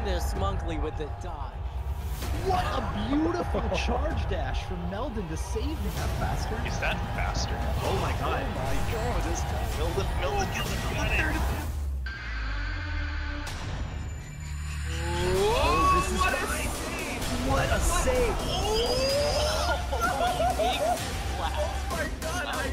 goodness, Monkley with the dive. What a beautiful charge dash from Meldon to save him. That faster? Is that faster? Oh my god. Oh my god, this time. Meldon got it. Oh, this is what a save! Oh, big flat. Oh my god!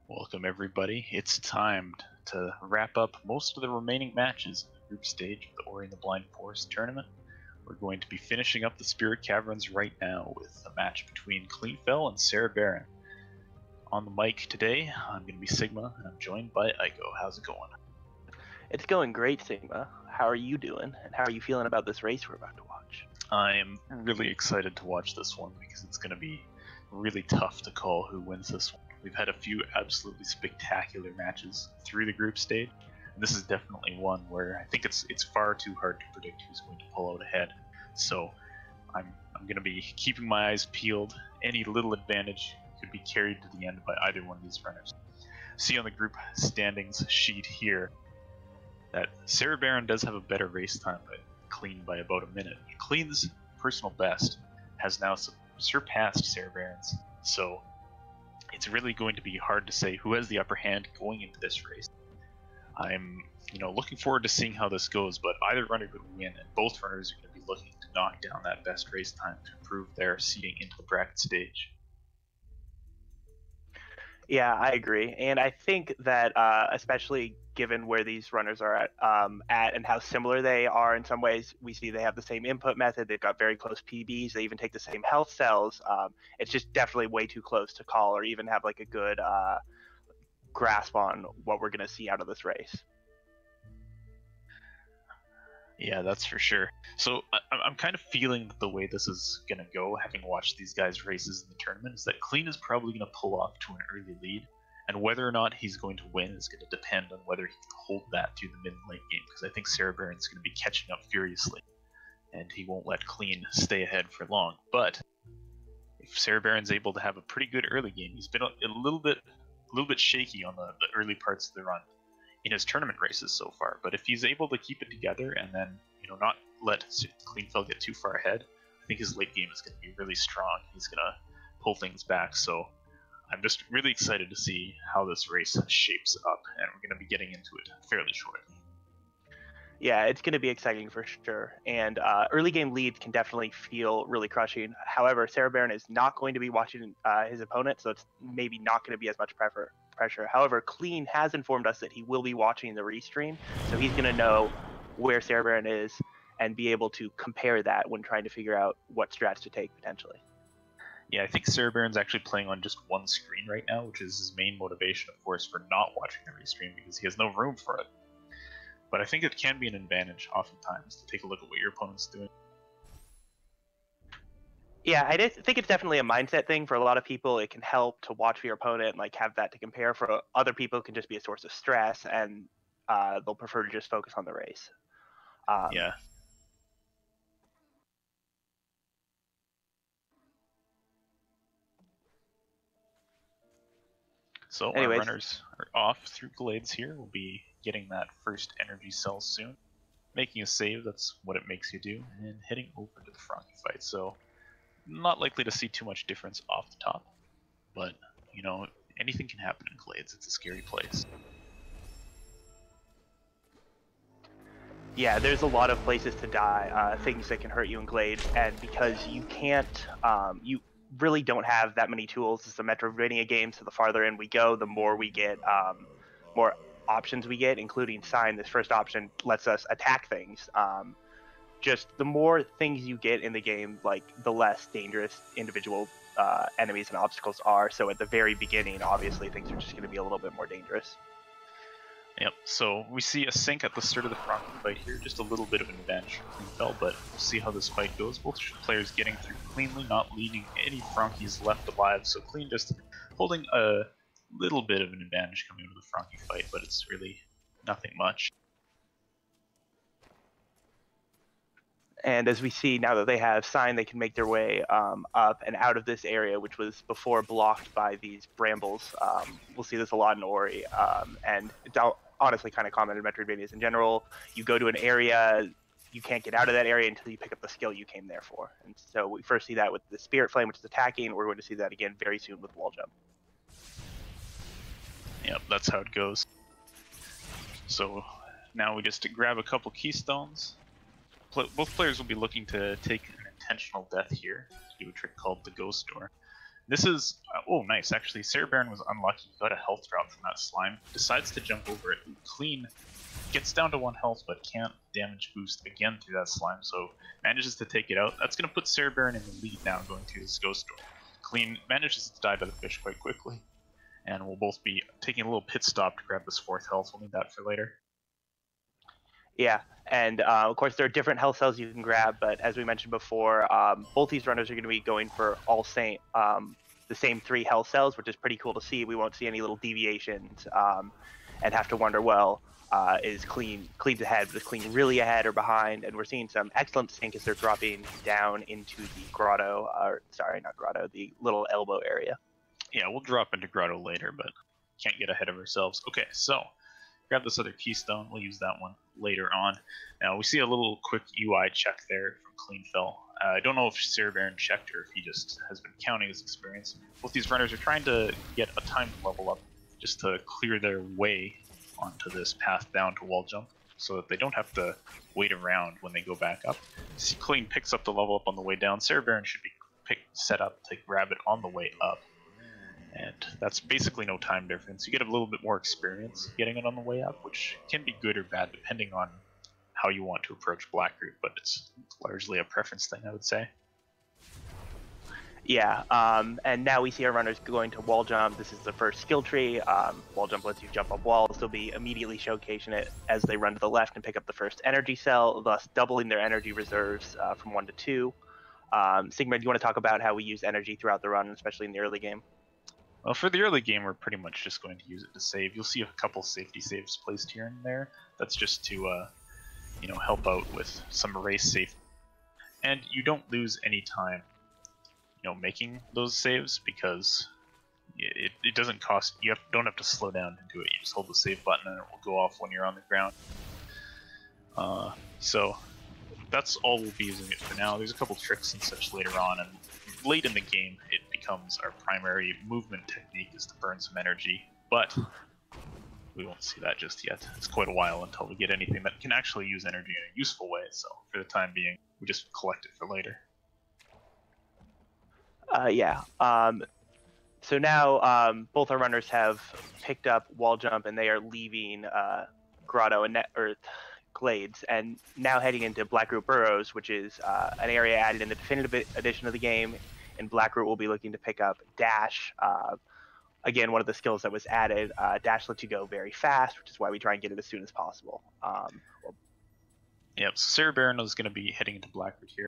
Welcome everybody. It's time to wrap up most of the remaining matches in the group stage of the Ori and the Blind Forest tournament. We're going to be finishing up the Spirit Caverns right now with a match between Cleanfel and Cereberon. On the mic today, I'm going to be Sigma, and I'm joined by Aiko. How's it going? It's going great, Sigma. How are you doing? And how are you feeling about this race we're about to watch? I am really excited to watch this one because it's going to be really tough to call who wins this one. We've had a few absolutely spectacular matches through the group stage, and this is definitely one where I think it's far too hard to predict who's going to pull out ahead. So I'm going to be keeping my eyes peeled. Any little advantage could be carried to the end by either one of these runners. See on the group standings sheet here that Cereberon does have a better race time, but Clean by about a minute. Clean's personal best has now surpassed Cereberon's, so it's really going to be hard to say who has the upper hand going into this race. I'm, looking forward to seeing how this goes, but either runner could win, and both runners are going to be looking to knock down that best race time to improve their seeding into the bracket stage. Yeah, I agree, and I think that especially given where these runners are at and how similar they are in some ways, we see they have the same input method. They've got very close PBs. They even take the same health cells. It's just definitely way too close to call or even have like a good grasp on what we're going to see out of this race. Yeah, that's for sure. So I'm kind of feeling that the way this is going to go, having watched these guys' races in the tournament, is that Clean is probably going to pull off to an early lead, and whether or not he's going to win is going to depend on whether he can hold that to the mid and late game, because I think Cereberon is going to be catching up furiously, and he won't let Clean stay ahead for long. But if Cereberon's able to have a pretty good early game, he's been a little bit shaky on the early parts of the run in his tournament races so far, but if he's able to keep it together and then not let Cleanfel get too far ahead, I think his late game is going to be really strong. He's going to pull things back, so I'm just really excited to see how this race shapes up, and we're going to be getting into it fairly shortly. Yeah, it's going to be exciting for sure, and early game leads can definitely feel really crushing. However, Cereberon is not going to be watching his opponent, so it's maybe not going to be as much pressure. However, Clean has informed us that he will be watching the restream, so he's going to know where Cereberon is and be able to compare that when trying to figure out what strats to take potentially. Yeah, I think Cereberon's actually playing on just one screen right now, which is his main motivation, of course, for not watching the restream, because he has no room for it. But I think it can be an advantage oftentimes to take a look at what your opponent's doing. Yeah, I think it's definitely a mindset thing. For a lot of people, it can help to watch for your opponent and like have that to compare. For other people, it can just be a source of stress, and they'll prefer to just focus on the race. Yeah. So anyways, our runners are off through Glades here. We'll be getting that first energy cell soon. Making a save, that's what it makes you do, and heading over to the Frankie fight. So not likely to see too much difference off the top, but anything can happen in Glades. It's a scary place. Yeah, there's a lot of places to die, things that can hurt you in Glades, and because you can't, you really don't have that many tools. It's a Metroidvania game, so the farther in we go, the more we get, more options we get, including Sign. This first option lets us attack things. Just the more things you get in the game, like the less dangerous individual enemies and obstacles are. So at the very beginning, obviously, things are just going to be a little bit more dangerous. Yep, so we see a sync at the start of the Frankie fight here, just a little bit of an advantage for Cleanfel, but we'll see how this fight goes. Both players getting through cleanly, not leaving any Frankies left alive, so Clean just holding a little bit of an advantage coming into the Frankie fight, but it's really nothing much. And as we see now that they have sign, they can make their way up and out of this area, which was before blocked by these brambles. We'll see this a lot in Ori, and it's honestly kind of common in Metroidvanias in general. You go to an area, you can't get out of that area until you pick up the skill you came there for. And so we first see that with the Spirit Flame, which is attacking. We're going to see that again very soon with Wall Jump. Yep, that's how it goes. So now we just grab a couple keystones. Both players will be looking to take an intentional death here to do a trick called the Ghost Door. This is, oh nice, actually Cereberon was unlucky, he got a health drop from that slime, decides to jump over it, Clean gets down to 1 health but can't damage boost again through that slime, so manages to take it out. That's going to put Cereberon in the lead now going through this Ghost Door. Clean manages to die by the fish quite quickly, and we'll both be taking a little pit stop to grab this 4th health. We'll need that for later. Yeah, and of course there are different health cells you can grab, but as we mentioned before, both these runners are going to be going for the same 3 health cells, which is pretty cool to see. We won't see any little deviations and have to wonder, well, is Clean's ahead, but is Clean really ahead or behind? And we're seeing some excellent sync as they're dropping down into the grotto, or sorry, not grotto, the little elbow area. Yeah, we'll drop into grotto later, but can't get ahead of ourselves. Okay, so grab this other keystone. We'll use that one later on. Now we see a little quick UI check there from Cleanfel. I don't know if Cereberon checked or if he just has been counting his experience. Both these runners are trying to get a time level up just to clear their way onto this path down to Wall Jump so that they don't have to wait around when they go back up. See, Clean picks up the level up on the way down. Cereberon should be set up to grab it on the way up. And that's basically no time difference. You get a little bit more experience getting it on the way up, which can be good or bad depending on how you want to approach Blackroot, but it's largely a preference thing, I would say. Yeah, and now we see our runners going to Wall Jump. This is the first skill tree. Wall Jump lets you jump up walls. They'll be immediately showcasing it as they run to the left and pick up the first energy cell, thus doubling their energy reserves from 1 to 2. Sigmund, do you want to talk about how we use energy throughout the run, especially in the early game? Well, for the early game, we're pretty much just going to use it to save. You'll see a couple safety saves placed here and there. That's just to, help out with some race safety. And you don't lose any time, making those saves because it doesn't cost. You don't have to slow down to do it. You just hold the save button and it will go off when you're on the ground. So that's all we'll be using it for now. There's a couple tricks and such later on, and late in the game, it becomes our primary movement technique is to burn some energy, but we won't see that just yet. It's quite a while until we get anything that can actually use energy in a useful way, so for the time being, we just collect it for later. So now both our runners have picked up Wall Jump and they are leaving Grotto and Glades, and now heading into Blackroot Burrows, which is an area added in the definitive edition of the game. And Blackroot will be looking to pick up Dash. Again, one of the skills that was added. Dash lets you go very fast, which is why we try and get it as soon as possible. Yep, so Cereberon is going to be heading into Blackroot here.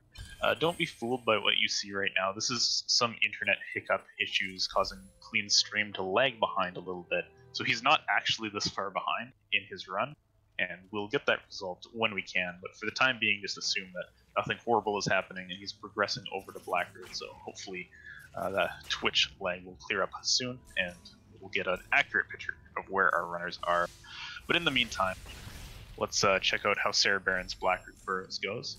Don't be fooled by what you see right now. This is some internet hiccup issues causing Clean's stream to lag behind a little bit. So he's not actually this far behind in his run, and we'll get that resolved when we can. But for the time being, just assume that nothing horrible is happening and he's progressing over to Blackroot. So hopefully the Twitch lag will clear up soon and we'll get an accurate picture of where our runners are. But in the meantime, let's check out how Cereberon's Blackroot Burrows goes.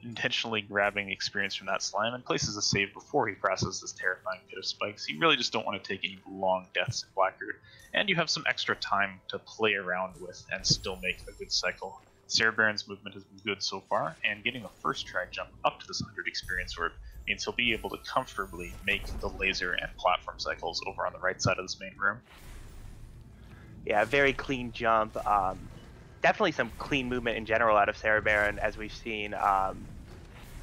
Intentionally grabbing the experience from that slime and places a save before he crosses this terrifying pit of spikes. You really just don't want to take any long deaths in Blackroot, and you have some extra time to play around with and still make a good cycle. Cereberon's movement has been good so far, and getting the first try jump up to this 100 experience orb means he'll be able to comfortably make the laser and platform cycles over on the right side of this main room. Yeah, very clean jump. Definitely some clean movement in general out of Cereberon, as we've seen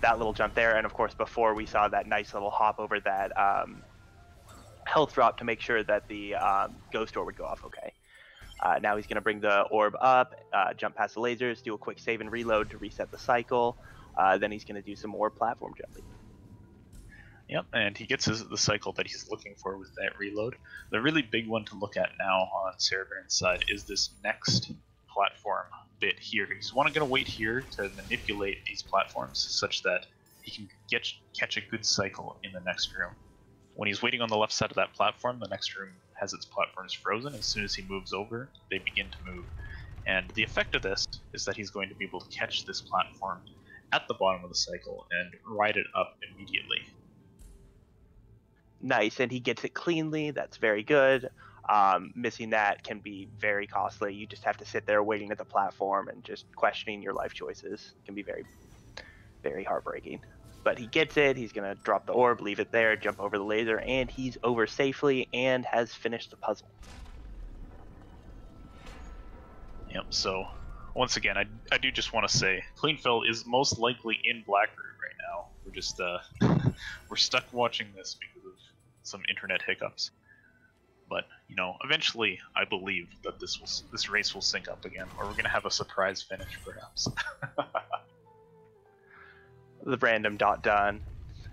that little jump there, and of course before we saw that nice little hop over that health drop to make sure that the ghost door would go off okay. Now he's going to bring the orb up, jump past the lasers, do a quick save and reload to reset the cycle. Then he's going to do some more platform jumping. Yep, and he gets the cycle that he's looking for with that reload. The really big one to look at now on Cereberon's side is this next platform bit here. He's going to wait here to manipulate these platforms such that he can catch a good cycle in the next room. When he's waiting on the left side of that platform, the next room has its platforms frozen. As soon as he moves over, they begin to move. And the effect of this is that he's going to be able to catch this platform at the bottom of the cycle and ride it up immediately. Nice, and he gets it cleanly. That's very good. Missing that can be very costly. You just have to sit there waiting at the platform and just questioning your life choices. It can be very, very heartbreaking. But he gets it. He's going to drop the orb, leave it there, jump over the laser, and he's over safely and has finished the puzzle. Yep, so once again, I do just want to say, Cleanfel is most likely in Blackroot right now. We're just, we're stuck watching this because of some internet hiccups. But, you know, eventually I believe that this race will sync up again, or we're going to have a surprise finish, perhaps. The random dot done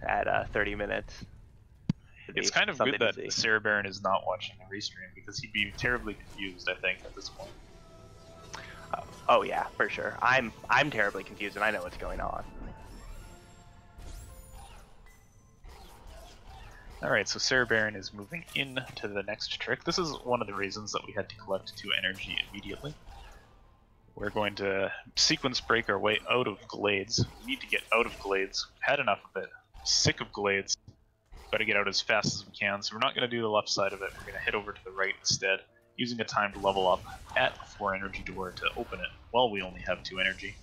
at 30 minutes. It's kind of good that Cereberon is not watching the restream, because he'd be terribly confused, I think, at this point. Oh yeah, for sure. I'm terribly confused and I know what's going on. Alright, so Cereberon is moving into the next trick. This is one of the reasons that we had to collect 2 energy immediately. We're going to sequence break our way out of Glades. We need to get out of Glades. We've had enough of it. Sick of Glades. Got to get out as fast as we can, so we're not going to do the left side of it. We're going to head over to the right instead, using a time to level up at a 4 energy door to open it while we only have 2 energy.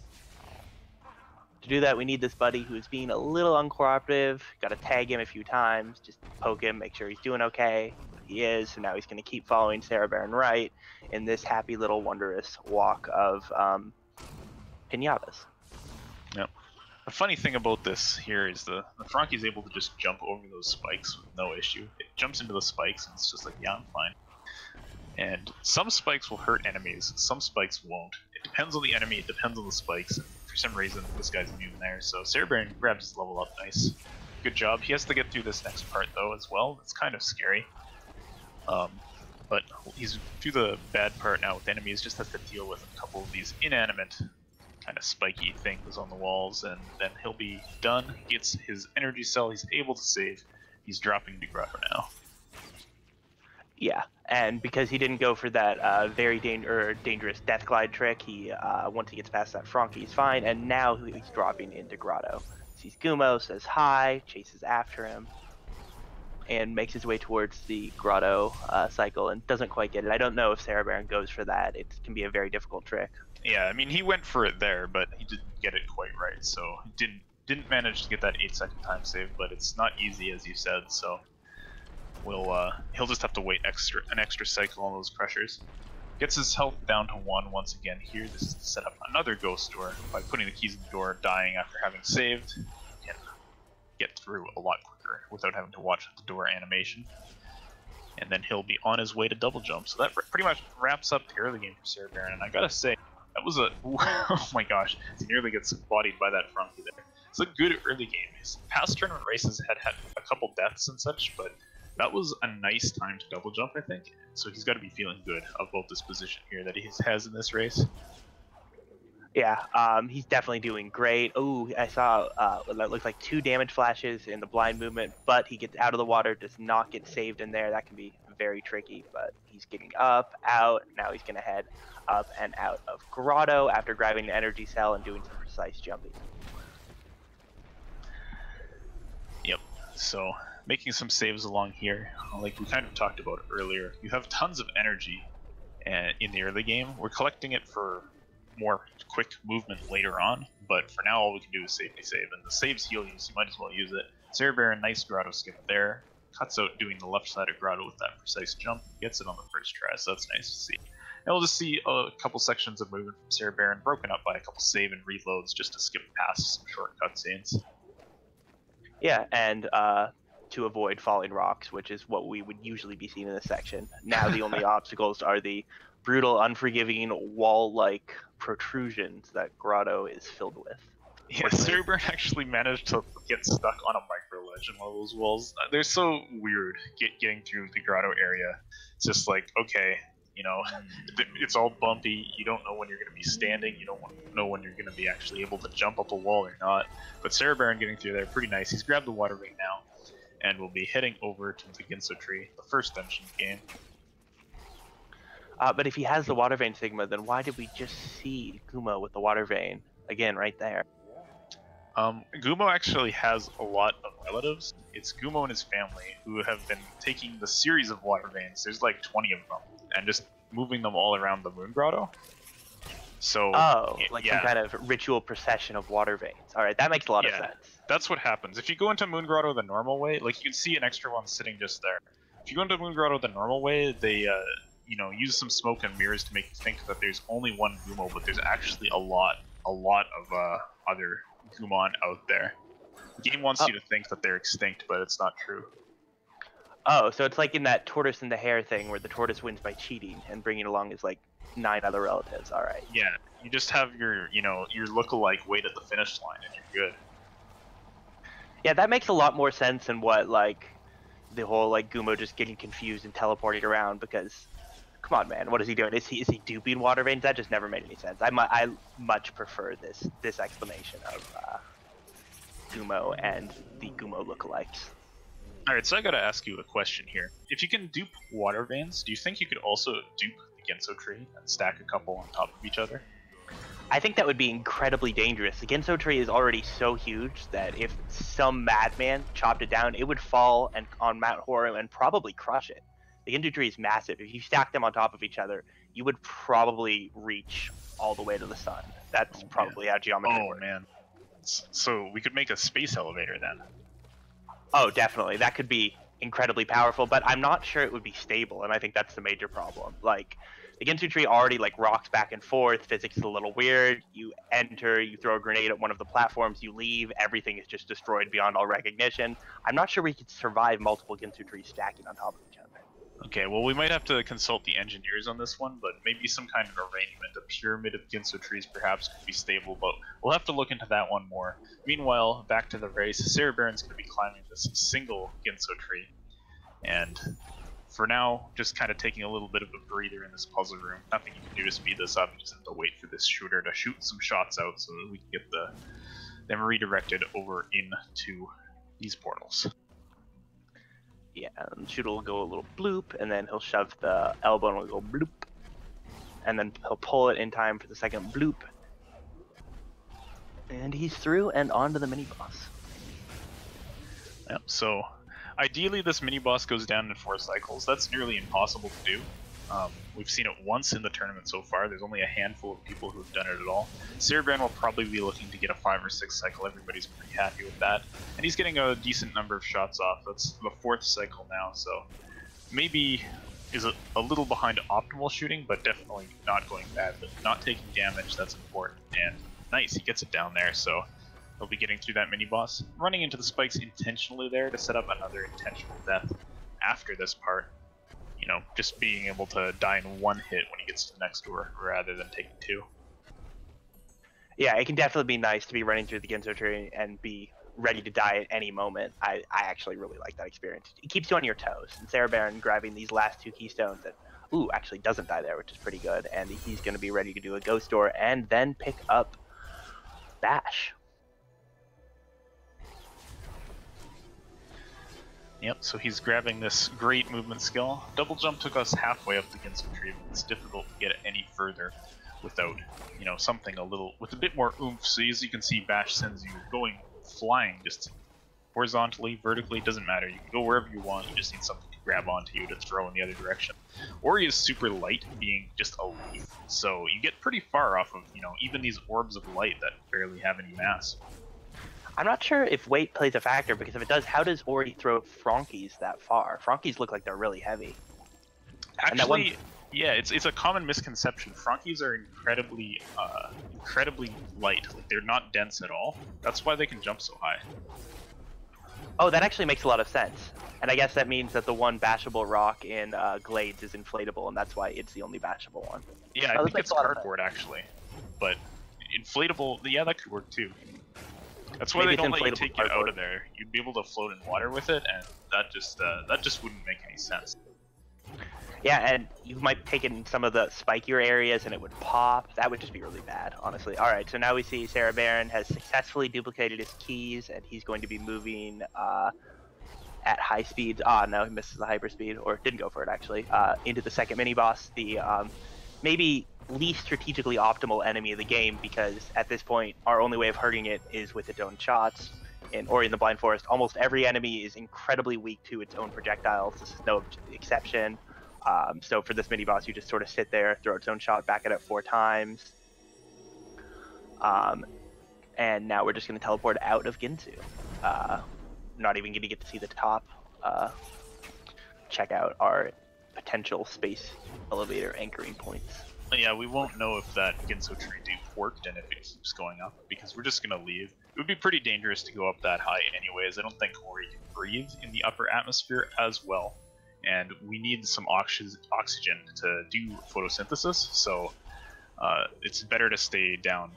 To do that, we need this buddy who's being a little uncooperative. Got to tag him a few times, just poke him, make sure he's doing okay. He is, so now he's going to keep following Cereberon right in this happy little wondrous walk of pinatas. Yep. The funny thing about this here is the Frankie is able to just jump over those spikes with no issue. It jumps into the spikes and it's just like, yeah, I'm fine. And some spikes will hurt enemies, some spikes won't. It depends on the enemy, it depends on the spikes, and for some reason this guy's immune there, so Cereberon grabs his level up nice. Good job. He has to get through this next part though as well. It's kind of scary. But he's through the bad part now with enemies, just has to deal with a couple of these inanimate kind of spiky things on the walls, and then he'll be done. He gets his energy cell, he's able to save. He's dropping to Grotto now. Yeah, and because he didn't go for that very dangerous death glide trick, he once he gets past that Frankie, he's fine, and now he's dropping into Grotto. Sees Gumo, says hi, chases after him, and makes his way towards the Grotto cycle and doesn't quite get it. I don't know if Cereberon goes for that. It can be a very difficult trick. Yeah, I mean, he went for it there, but he didn't get it quite right, so he didn't manage to get that 8-second time save, but it's not easy, as you said, so he'll just have to wait an extra cycle on those pressures. Gets his health down to 1 once again here. This is to set up another ghost door. By putting the keys in the door, dying after having saved, he can get through a lot quicker without having to watch the door animation. And then he'll be on his way to double jump. So that pretty much wraps up the early game for Cereberon, and I gotta say, that was a oh my gosh, he nearly gets bodied by that Frankie there. It's a good early game. His past tournament races had a couple deaths and such, but that was a nice time to double jump, I think. So he's got to be feeling good about this position here that he has in this race. Yeah, he's definitely doing great. Oh, I saw that looks like 2 damage flashes in the blind movement, but he gets out of the water, does not get saved in there. That can be very tricky, but he's getting up, out. Now he's going to head up and out of Grotto after grabbing the energy cell and doing some precise jumping. Yep, so making some saves along here, like we kind of talked about earlier. You have tons of energy in the early game. We're collecting it for more quick movement later on, but for now all we can do is safety save, and the saves heal you, so you might as well use it. Cereberon, nice Grotto skip there. Cuts out doing the left side of Grotto with that precise jump, gets it on the first try, so that's nice to see. And we'll just see a couple sections of movement from Cereberon broken up by a couple save and reloads just to skip past some short cutscenes. Yeah, and to avoid falling rocks, which is what we would usually be seeing in this section. Now the only obstacles are the brutal, unforgiving, wall-like protrusions that Grotto is filled with. Yeah, Cereberon actually managed to get stuck on a micro ledge in one of those walls. They're so weird getting through the grotto area. It's just like, okay, you know, it's all bumpy. You don't know when you're going to be standing. You don't know when you're going to be actually able to jump up a wall or not. But Cereberon getting through there, pretty nice. He's grabbed the water vein now, and we'll be heading over to the Ginso tree, the first dungeon of the game. But if he has the water vein Sigma, then why did we just see Gumo with the water vein again right there? Gumo actually has a lot of relatives. It's Gumo and his family who have been taking the series of water veins. There's like 20 of them, and just moving them all around the Moon Grotto. So, like some kind of ritual procession of water veins. All right, that makes a lot of sense. That's what happens. If you go into Moon Grotto the normal way, like you can see an extra one sitting just there. If you go into Moon Grotto the normal way, they you know, use some smoke and mirrors to make you think that there's only one Gumo, but there's actually a lot of other Gumon out there. The game wants you to think that they're extinct, but it's not true. Oh, so it's like in that tortoise and the hare thing where the tortoise wins by cheating and bringing along his like 9 other relatives. All right. Yeah, you just have your, you know, your lookalike wait at the finish line and you're good. Yeah, that makes a lot more sense than what like the whole like Gumo just getting confused and teleporting around, because come on, man, what is he doing? Is he duping water veins? That just never made any sense. I much prefer this explanation of Gumo and the Gumo lookalikes. Alright, so I gotta ask you a question here. If you can dupe water veins, do you think you could also dupe the Ginso tree and stack a couple on top of each other? I think that would be incredibly dangerous. The Ginso tree is already so huge that if some madman chopped it down, it would fall on Mount Horu and probably crush it. The Ginso tree is massive. If you stack them on top of each other, you would probably reach all the way to the sun. That's probably how geometry works. Oh man. So we could make a space elevator then. Oh, definitely. That could be incredibly powerful, but I'm not sure it would be stable, and I think that's the major problem. Like, the Ginso tree already like rocks back and forth, physics is a little weird, you enter, you throw a grenade at one of the platforms, you leave, everything is just destroyed beyond all recognition. I'm not sure we could survive multiple Ginso trees stacking on top of each other. Okay, well we might have to consult the engineers on this one, but maybe some kind of arrangement, a pyramid of Ginso trees perhaps could be stable, but we'll have to look into that one more. Meanwhile, back to the race, Cereberon's going to be climbing this single Ginso tree, and for now, just kind of taking a little bit of a breather in this puzzle room. Nothing you can do to speed this up, you just have to wait for this shooter to shoot some shots out so that we can get them redirected over into these portals. Yeah, and the shooter will go a little bloop, and then he'll shove the elbow and it'll go bloop. And then he'll pull it in time for the second bloop. And he's through and on to the mini-boss. Yep, so ideally this mini-boss goes down in 4 cycles. That's nearly impossible to do. We've seen it once in the tournament so far. There's only a handful of people who've done it at all. Cereberon will probably be looking to get a 5 or 6 cycle. Everybody's pretty happy with that. And he's getting a decent number of shots off. That's the 4th cycle now, so maybe is a little behind optimal shooting, but definitely not going bad. But not taking damage, that's important. And nice, he gets it down there, so he'll be getting through that mini-boss. Running into the spikes intentionally there to set up another intentional death after this part. You know, just being able to die in 1 hit when he gets to the next door rather than taking 2. Yeah, it can definitely be nice to be running through the Ginso tree and be ready to die at any moment. I actually really like that experience. It keeps you on your toes. And Cereberon grabbing these last 2 keystones that, actually doesn't die there, which is pretty good. And he's going to be ready to do a ghost door and then pick up Bash. Yep, so he's grabbing this great movement skill. Double jump took us halfway up the Ginso tree, but it's difficult to get it any further without, you know, something with a bit more oomph. So as you can see, Bash sends you going flying, just horizontally, vertically, doesn't matter. You can go wherever you want, you just need something to grab onto you to throw in the other direction. Or he is super light, being just a leaf. So you get pretty far off of, you know, even these orbs of light that barely have any mass. I'm not sure if weight plays a factor, because if it does, how does Ori throw Frankies that far? Frankies look like they're really heavy. Actually, yeah, it's a common misconception. Frankies are incredibly light. Like, they're not dense at all. That's why they can jump so high. Oh, that actually makes a lot of sense. And I guess that means that the one bashable rock in Glades is inflatable, and that's why it's the only bashable one. Yeah, I think it's cardboard actually, but inflatable. Yeah, that could work too. That's why Maybe they don't let you inflatable take it cardboard. out of there. You'd be able to float in water with it, and that just wouldn't make any sense. Yeah, and you might take it in some of the spikier areas and it would pop. That would just be really bad, honestly. Alright, so now we see Cereberon has successfully duplicated his keys, and he's going to be moving at high speeds. Ah, no, he misses the hyperspeed, or didn't go for it actually, into the second mini-boss, the maybe least strategically optimal enemy of the game, because at this point, our only way of hurting it is with its own shots. In Ori and the Blind Forest, almost every enemy is incredibly weak to its own projectiles. This is no exception. So for this mini boss, you just sort of sit there, throw its own shot back at it 4 times. And now we're just going to teleport out of Ginsu. Not even going to get to see the top. Check out our potential space elevator anchoring points. Yeah, we won't know if that Ginso tree dupe worked and if it keeps going up, because we're just going to leave. It would be pretty dangerous to go up that high anyways. I don't think Ori can breathe in the upper atmosphere as well. And we need some oxygen to do photosynthesis, so it's better to stay down,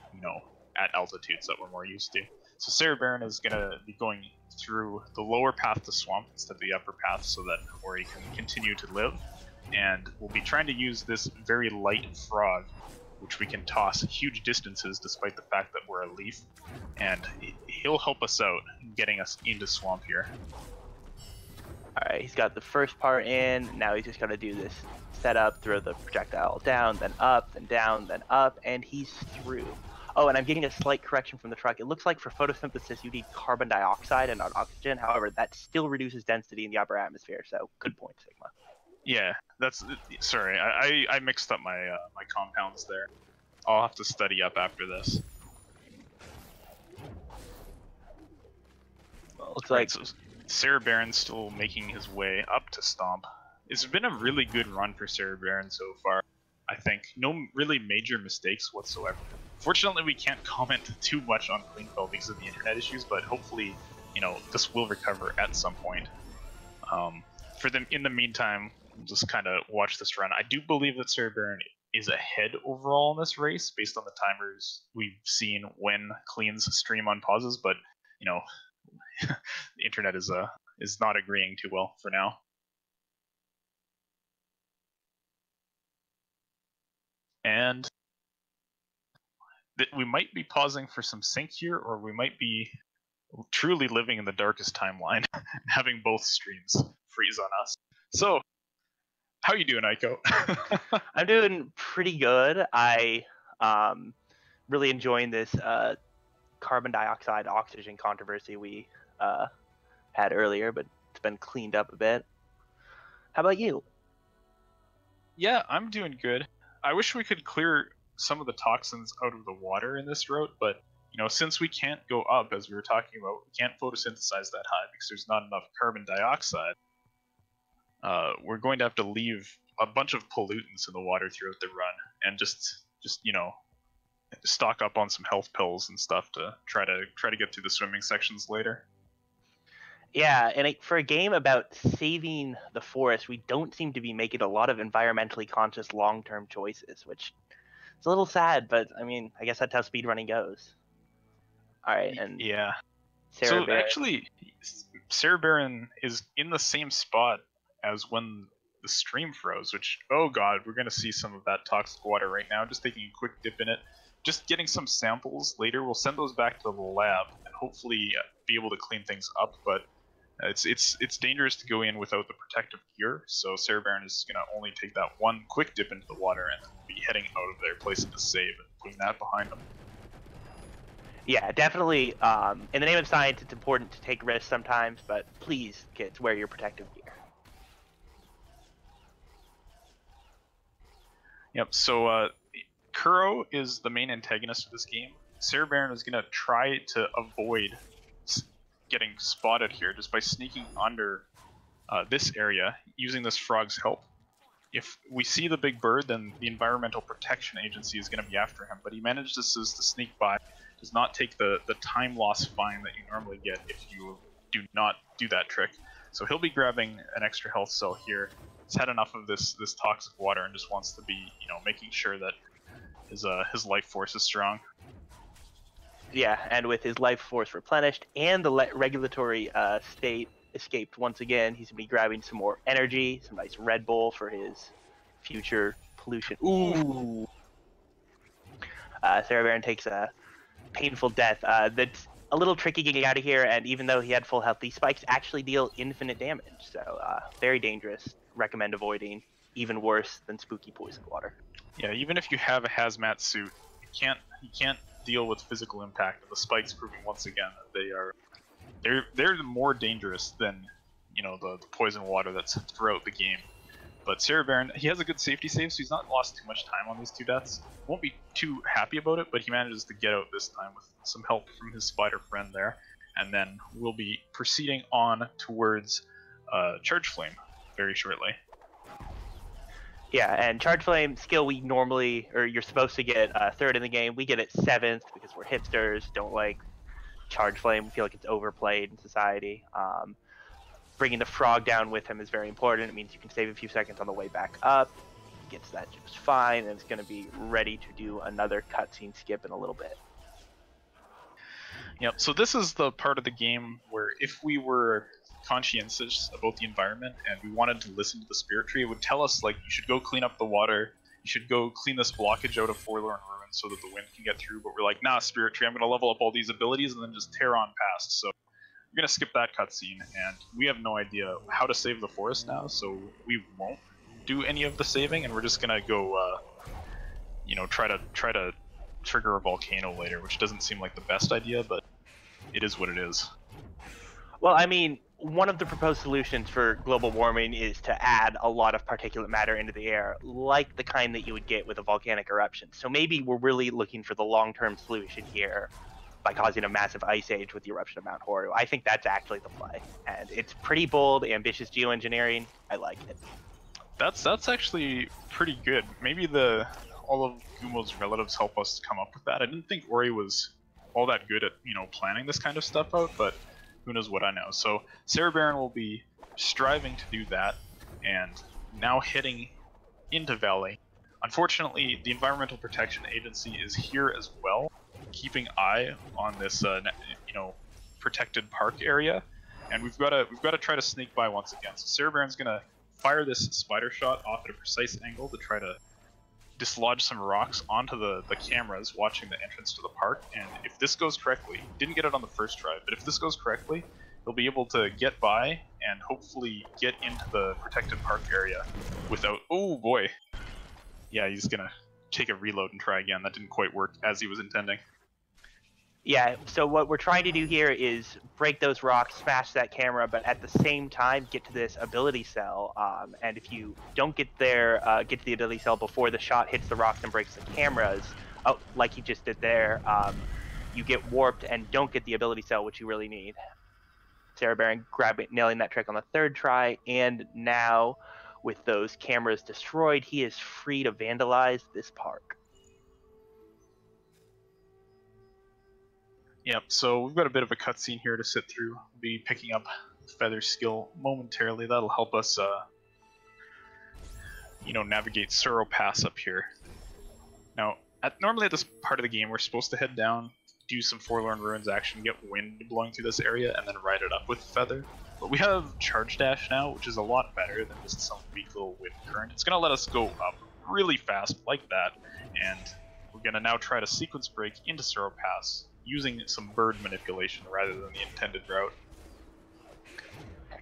at altitudes that we're more used to. So Cereberon is going to be going through the lower path to swamp instead of the upper path so that Ori can continue to live. And we'll be trying to use this very light frog, which we can toss huge distances despite the fact that we're a leaf. And he'll help us out getting us into swamp here. Alright, he's got the first part in. Now he's just got to do this setup, throw the projectile down, then up, then down, then up, and he's through. Oh, and I'm getting a slight correction from the truck. It looks like for photosynthesis you need carbon dioxide and not oxygen. However, that still reduces density in the upper atmosphere, so good point, Sigma. Yeah, sorry, I mixed up my my compounds there. I'll have to study up after this. Well, looks like so Cereberon's still making his way up to Stomp. It's been a really good run for Cereberon so far. I think no really major mistakes whatsoever. Fortunately, we can't comment too much on Cleanfel because of the internet issues, but hopefully, this will recover at some point. In the meantime, we'll just kind of watch this run. I do believe that Cereberon is ahead overall in this race based on the timers we've seen when Clean's stream unpauses, but the internet is not agreeing too well for now. And we might be pausing for some sync here, or we might be truly living in the darkest timeline, having both streams freeze on us. So, how you doing, Aiko? I'm doing pretty good. I really enjoying this carbon dioxide oxygen controversy we had earlier, but it's been cleaned up a bit. How about you? Yeah, I'm doing good. I wish we could clear some of the toxins out of the water in this route, but since we can't go up, as we were talking about, we can't photosynthesize that high because there's not enough carbon dioxide. We're going to have to leave a bunch of pollutants in the water throughout the run, and just stock up on some health pills and stuff to try to get through the swimming sections later. Yeah, and for a game about saving the forest, we don't seem to be making a lot of environmentally conscious long-term choices, which is a little sad, but I mean, I guess that's how speedrunning goes. Alright, and yeah. Cereberon. So actually, Cereberon is in the same spot as when the stream froze, which, oh god, we're going to see some of that toxic water right now. Just taking a quick dip in it. Just getting some samples later. We'll send those back to the lab and hopefully be able to clean things up, but it's dangerous to go in without the protective gear, so Cereberon is going to only take that one quick dip into the water and then be heading out of there, placing a save and putting that behind him. Yeah, definitely. In the name of science, it's important to take risks sometimes, but please, kids, wear your protective gear. Yep, so Kuro is the main antagonist of this game. Cereberon is going to try to avoid getting spotted here just by sneaking under this area using this frog's help. If we see the big bird, then the Environmental Protection Agency is going to be after him, but he manages to sneak by, does not take the time loss fine that you normally get if you do not do that trick. So he'll be grabbing an extra health cell here. He's had enough of this toxic water and just wants to be, making sure that his life force is strong. Yeah, and with his life force replenished and the regulatory state escaped once again, he's gonna be grabbing some more energy, some nice Red Bull for his future pollution. Ooh. Cereberon takes a painful death. That's a little tricky getting out of here, and even though he had full health, these spikes actually deal infinite damage, so very dangerous. Recommend avoiding. Even worse than spooky poison water. Yeah, even if you have a hazmat suit, you can't deal with physical impact. And the spikes proving once again that they're more dangerous than the poison water that's throughout the game. But Cereberon, he has a good safety save, so he's not lost too much time on these 2 deaths. Won't be too happy about it, but he manages to get out this time with some help from his spider friend there. And then we'll be proceeding on towards Charge Flame very shortly. Yeah, and Charge Flame skill we normally, or you're supposed to get 3rd in the game. We get it 7th because we're hipsters, don't like Charge Flame. We feel like it's overplayed in society. Bringing the frog down with him is very important. It means you can save a few seconds on the way back up. He gets that just fine, and it's going to be ready to do another cutscene skip in a little bit. Yep, so this is the part of the game where if we were conscientious about the environment and we wanted to listen to the spirit tree, it would tell us, like, you should go clean up the water, you should go clean this blockage out of Forlorn Ruins so that the wind can get through, but we're like, nah, spirit tree, I'm going to level up all these abilities and then just tear on past. So we're going to skip that cutscene, and we have no idea how to save the forest now, so we won't do any of the saving, and we're just going to go, try to trigger a volcano later, which doesn't seem like the best idea, but it is what it is. Well, I mean, one of the proposed solutions for global warming is to add a lot of particulate matter into the air, like the kind that you would get with a volcanic eruption. So maybe we're really looking for the long-term solution here by causing a massive ice age with the eruption of Mount Horu. I think that's actually the play, and it's pretty bold, ambitious geoengineering. I like it. That's actually pretty good. Maybe all of Gumo's relatives help us come up with that. I didn't think Ori was all that good at planning this kind of stuff out, but who knows what I know. So Cereberon will be striving to do that, and now heading into Valley. Unfortunately, the Environmental Protection Agency is here as well, keeping eye on this protected park area, and we've got to try to sneak by once again. So Cereberon's gonna fire this spider shot off at a precise angle to try to dislodge some rocks onto the cameras watching the entrance to the park, and if this goes correctly, didn't get it on the first try, but if this goes correctly, he'll be able to get by and hopefully get into the protected park area without, oh boy. Yeah, he's gonna take a reload and try again. That didn't quite work as he was intending. Yeah, so what we're trying to do here is break those rocks, smash that camera, but at the same time get to this ability cell. And if you don't get there, get to the ability cell before the shot hits the rocks and breaks the cameras, like he just did there, you get warped and don't get the ability cell, which you really need. Cereberon nailing that trick on the 3rd try, and now with those cameras destroyed, he is free to vandalize this park. Yep, so we've got a bit of a cutscene here to sit through. We'll be picking up Feather skill momentarily. That'll help us, navigate Sorrow Pass up here. Now, normally at this part of the game, we're supposed to head down, do some Forlorn Ruins action, get wind blowing through this area, and then ride it up with Feather. But we have Charge Dash now, which is a lot better than just some weak little wind current. It's going to let us go up really fast like that, and we're going to now try to sequence break into Sorrow Pass, using some bird manipulation rather than the intended route.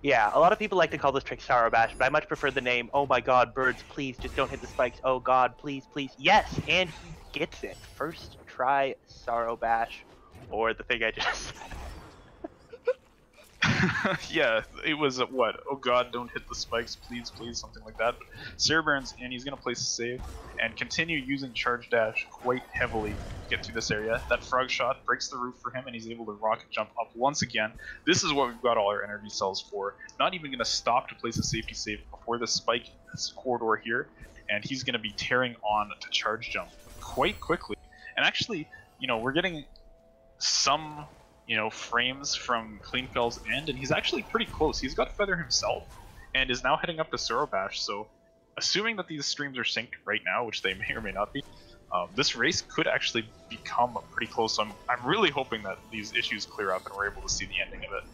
Yeah, a lot of people like to call this trick Sorrow Bash, but I much prefer the name, oh my god, birds, please, just don't hit the spikes, oh god, please, please. Yes, and he gets it. First try Sorrow Bash, or the thing I just said. Yeah, it was what? Oh god, don't hit the spikes, please, please, something like that. But Cereberon's in, he's going to place a save, and continue using Charge Dash quite heavily to get through this area. That frog shot breaks the roof for him, and he's able to rocket jump up once again. This is what we've got all our energy cells for. Not even going to stop to place a safety save before the spike, this corridor here, and he's going to be tearing on to Charge Jump quite quickly. And actually, we're getting some you know, frames from Cleanfel's end, and he's actually pretty close. He's got Feather himself, and is now heading up to Cereberon. So, assuming that these streams are synced right now, which they may or may not be, this race could actually become pretty close. So I'm really hoping that these issues clear up and we're able to see the ending of it.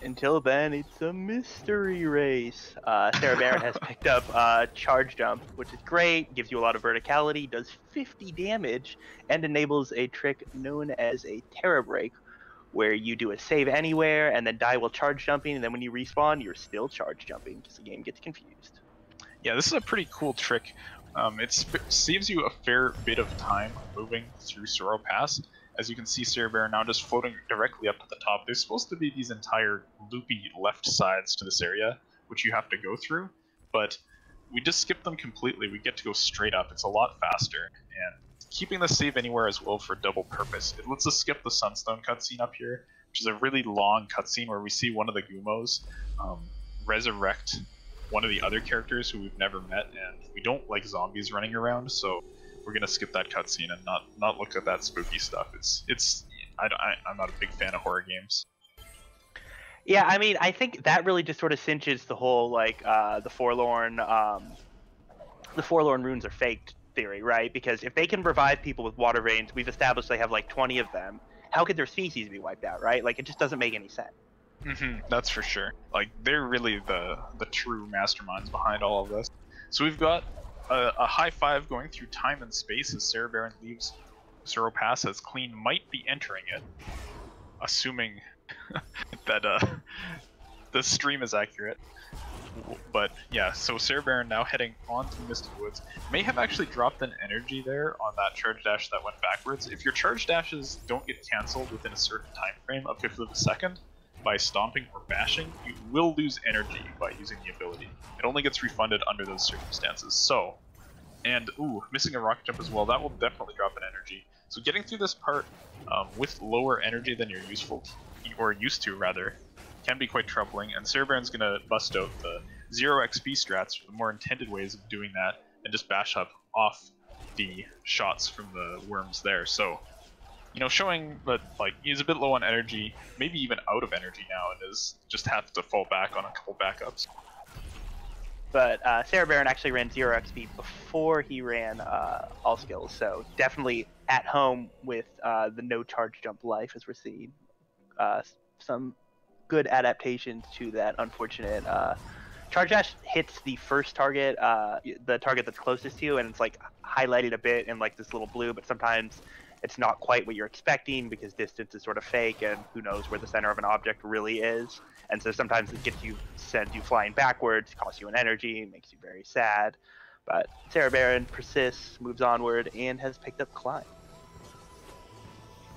Until then, it's a mystery race. Cereberon has picked up Charge Jump, which is great, gives you a lot of verticality, does 50 damage, and enables a trick known as a Terra Break, where you do a save anywhere and then die while charge jumping, and then when you respawn, you're still charge jumping because the game gets confused. Yeah, this is a pretty cool trick. It saves you a fair bit of time moving through Sorrow Pass. As you can see, Cereberon now just floating directly up to the top. There's supposed to be these entire loopy left sides to this area, which you have to go through, but we just skip them completely. We get to go straight up. It's a lot faster, and keeping the save anywhere as well for double purpose. It lets us skip the Sunstone cutscene up here, which is a really long cutscene where we see one of the Gumos resurrect one of the other characters who we've never met, and we don't like zombies running around, so we're gonna skip that cutscene and not look at that spooky stuff. I'm not a big fan of horror games. Yeah, I mean, I think that really just sort of cinches the whole like the forlorn runes are faked theory, right? Because if they can revive people with water veins, we've established they have like 20 of them. How could their species be wiped out, right? Like, it just doesn't make any sense. That's for sure. Like, they're really the true masterminds behind all of this. So we've got a high five going through time and space as Cereberon leaves Sorrow Pass, as Clean might be entering it, assuming that the stream is accurate. But yeah, so Cereberon now heading on to Misty Woods. May have actually dropped an energy there on that charge dash that went backwards. If your charge dashes don't get cancelled within a certain time frame, a fifth of a second, by stomping or bashing, you will lose energy by using the ability. It only gets refunded under those circumstances. So, and missing a rocket jump as well, that will definitely drop an energy. So getting through this part with lower energy than you're used to rather, can be quite troubling, and Cereberon's gonna bust out the 0 XP strats, the more intended ways of doing that, and just bash up off the shots from the worms there. So, you know, showing that like he's a bit low on energy, maybe even out of energy now, and is just have to fall back on a couple backups. But Cereberon actually ran 0 XP before he ran all skills, so definitely at home with the no charge jump life, as we're seeing some good adaptations to that unfortunate charge dash hits the first target, the target that's closest to you, and it's like highlighted a bit in like this little blue, but sometimes it's not quite what you're expecting because distance is sort of fake and who knows where the center of an object really is. And so sometimes it sends you flying backwards, costs you an energy, makes you very sad. But Cereberon persists, moves onward, and has picked up Climb.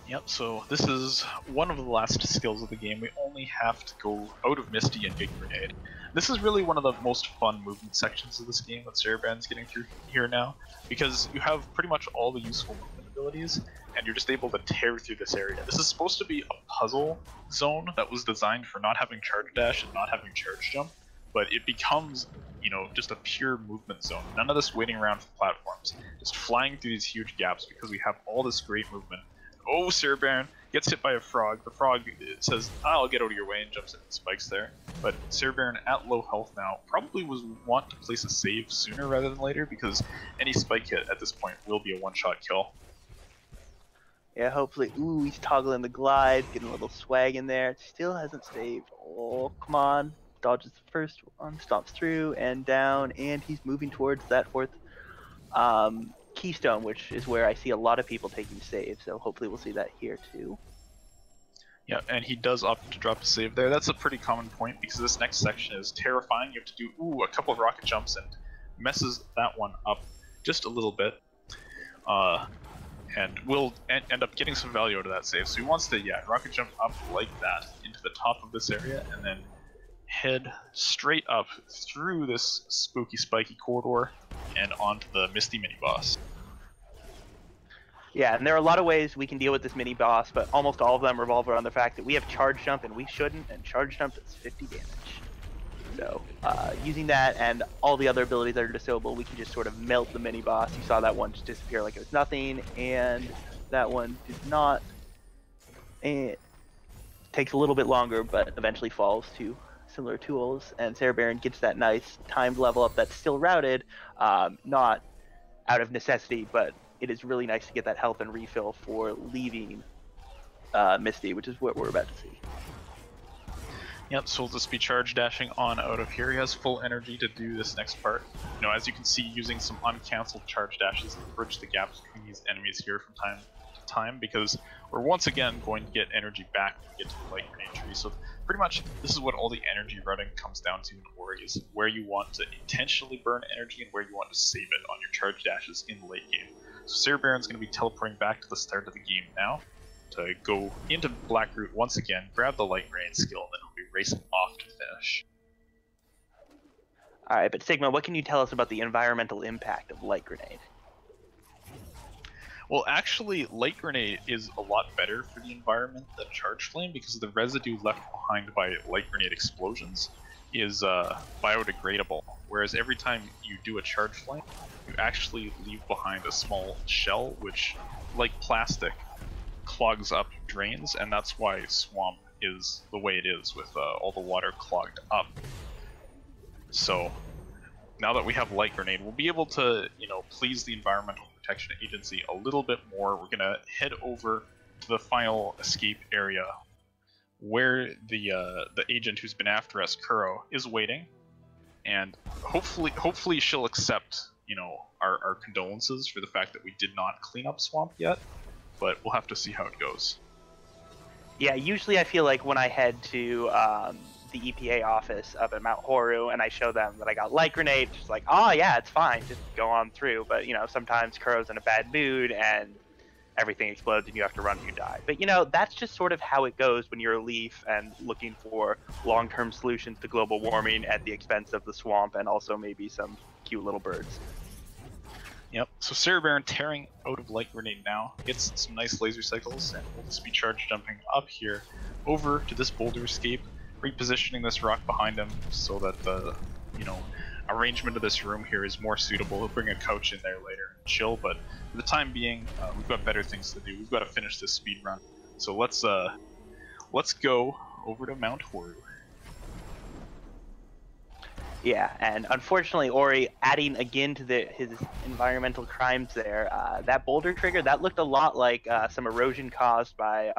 Yep, so this is one of the last skills of the game. We only have to go out of Misty and get Grenade. This is really one of the most fun movement sections of this game that Cereberon's getting through here now, because you have pretty much all the useful movement abilities, and you're just able to tear through this area. This is supposed to be a puzzle zone that was designed for not having charge dash and not having charge jump, but it becomes, you know, just a pure movement zone. None of this waiting around for platforms, just flying through these huge gaps because we have all this great movement. Oh, Cereberon gets hit by a frog. The frog says, I'll get out of your way, and jumps in and spikes there. But Cereberon at low health now probably want to place a save sooner rather than later, because any spike hit at this point will be a one-shot kill. Yeah, hopefully. Ooh, he's toggling the glide, getting a little swag in there. Still hasn't saved. Oh, come on. Dodges the first one, stomps through and down, and he's moving towards that fourth keystone, which is where I see a lot of people taking saves, so hopefully we'll see that here too. Yeah, and he does opt to drop a save there. That's a pretty common point because this next section is terrifying. You have to do a couple of rocket jumps and messes that one up just a little bit. And will end up getting some value out of that save. So he wants to, rocket jump up like that into the top of this area and then head straight up through this spooky spiky corridor and onto the Misty mini-boss. Yeah, and there are a lot of ways we can deal with this mini-boss, but almost all of them revolve around the fact that we have charge jump and we shouldn't, and charge jump does 50 damage. So, using that and all the other abilities that are disable, we can just sort of melt the mini-boss. You saw that one just disappear like it was nothing, and that one did not. and takes a little bit longer, but eventually falls to similar tools. And Cereberon gets that nice timed level up that's still routed, not out of necessity, but it is really nice to get that health and refill for leaving Misty, which is what we're about to see. Yep, so we'll just be charge dashing on out of here. He has full energy to do this next part. You know, as you can see, using some uncancelled charge dashes to bridge the gaps between these enemies here from time to time, because we're once again going to get energy back when we get to the light grenade tree. So pretty much this is what all the energy routing comes down to in Ori, is where you want to intentionally burn energy and where you want to save it on your charge dashes in the late game. So Cereberon's going to be teleporting back to the start of the game now to go into Blackroot once again, grab the light grenade skill, and then he'll be racing off to finish. Alright, but Sigma, what can you tell us about the environmental impact of light grenade? Well, actually, light grenade is a lot better for the environment than charge flame, because the residue left behind by light grenade explosions is biodegradable, whereas every time you do a charge flame, you actually leave behind a small shell, which, like plastic, clogs up drains, and that's why Swamp is the way it is, with all the water clogged up. So now that we have light grenade, we'll be able to, you know, please the Environmental Protection Agency a little bit more. We're gonna head over to the final escape area where the agent who's been after us, Kuro, is waiting, and hopefully she'll accept, you know, our condolences for the fact that we did not clean up Swamp yet. But we'll have to see how it goes. Yeah, usually I feel like when I head to the EPA office up at Mount Horu and I show them that I got light grenade, just like, oh yeah, it's fine, just go on through. But you know, sometimes Kuro's in a bad mood and everything explodes and you have to run and you die. But you know, that's just sort of how it goes when you're a Leaf and looking for long-term solutions to global warming at the expense of the swamp and also maybe some cute little birds. Yep, so Cereberon tearing out of light grenade now, gets some nice laser cycles, and we'll just be charge jumping up here over to this boulder escape, repositioning this rock behind him so that the, you know, arrangement of this room here is more suitable. He'll bring a couch in there later and chill, but for the time being, we've got better things to do. We've got to finish this speed run. So let's go over to Mount Horu. Yeah, and unfortunately, Ori adding again to his environmental crimes there. That boulder trigger, that looked a lot like some erosion caused by